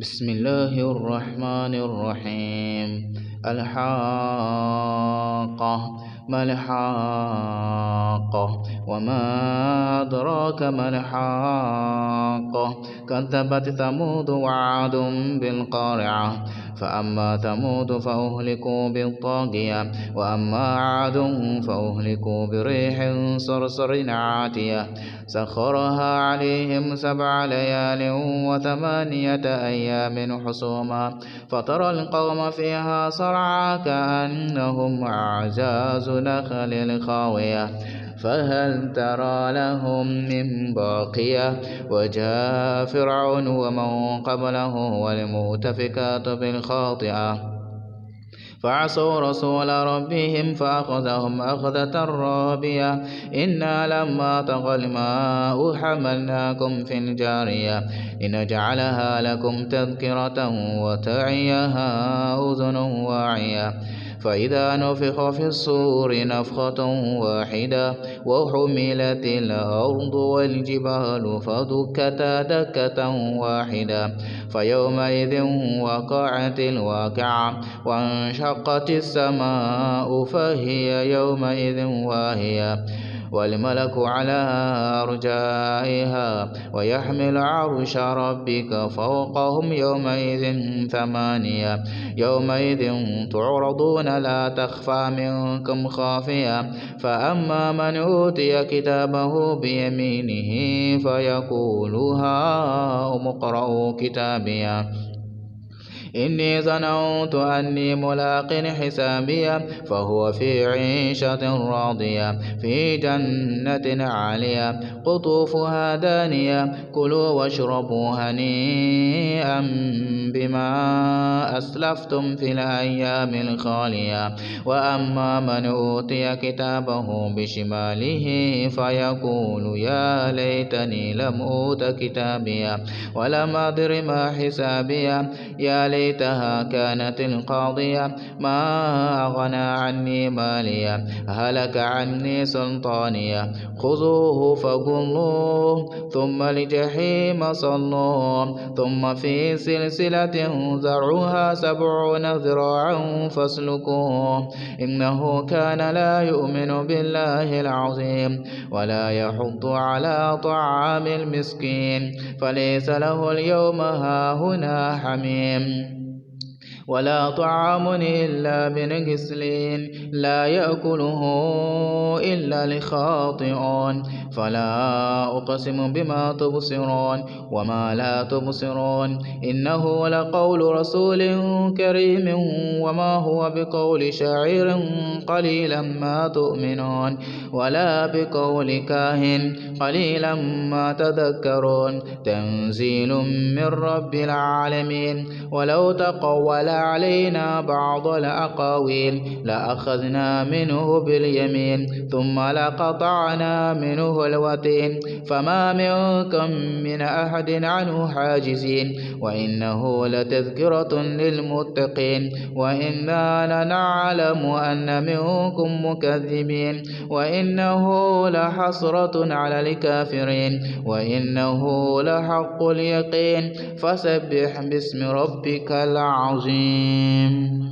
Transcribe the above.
بسم الله الرحمن الرحيم. الحاقة ما الحاقة وما أدراك ما الحاقة كذبت ثمود وعاد بالقارعة فأما ثمود فأهلكوا بالطاغية وأما عاد فأهلكوا بريح صرصر عاتية سخرها عليهم 7 ليال و8 أيام حسوما فترى القوم فيها صرعى كأنهم أعجاز نخل خاوية فهل ترى لهم من باقية وجاء فرعون ومن قبله والمؤتفكات بالخاطئة فعصوا رسول ربهم فأخذهم أخذة رابية إنا لما طغى الماء حملناكم في الجارية لنجعلها لكم تذكرة وتعيها أذن واعية فإذا نفخ في الصور نفخة واحدة وحملت الأرض والجبال فدكتا دكة واحدة فيومئذ وقعت الواقعة وانشقت السماء فهي يومئذ واهية والملك على أرجائها ويحمل عرش ربك فوقهم يومئذ 8 يومئذ تعرضون لا تخفى منكم خافية فأما من أوتي كتابه بيمينه فيقول هاؤم اقرءوا كتابيه إني ظننت أني ملاق حسابيا فهو في عيشة راضية في جنة عالية قطوفها دانية كلوا واشربوا هنيئا بما أسلفتم في الأيام الخالية وأما من أوتي كتابه بشماله فيقول يا ليتني لم أوت كتابيا ولم أدر ما حسابيا يا ليتها كانت القاضية ما أغنى عني ماليا هلك عني سلطانيا خذوه فغلوه ثم الجحيم صلوه ثم في سلسلة ذرعها 70 ذراعا فاسلكوه إنه كان لا يؤمن بالله العظيم ولا يحض على طعام المسكين فليس له اليوم هاهنا حميم ولا طعام إلا من غسلين لا يأكله إلا الخاطئون فلا أقسم بما تبصرون وما لا تبصرون إنه لقول رسول كريم وما هو بقول شاعر قليلا ما تؤمنون ولا بقول كاهن قليلا ما تذكرون تنزيل من رب العالمين ولو تقول علينا بعض الأقاويل لأخذنا منه باليمين ثم لقطعنا منه الوتين فما منكم من أحد عنه حاجزين وإنه لتذكرة للمتقين وإنا لنعلم أن منكم مكذبين وإنه لحسرة على الكافرين وإنه لحق اليقين فسبح باسم ربك العظيم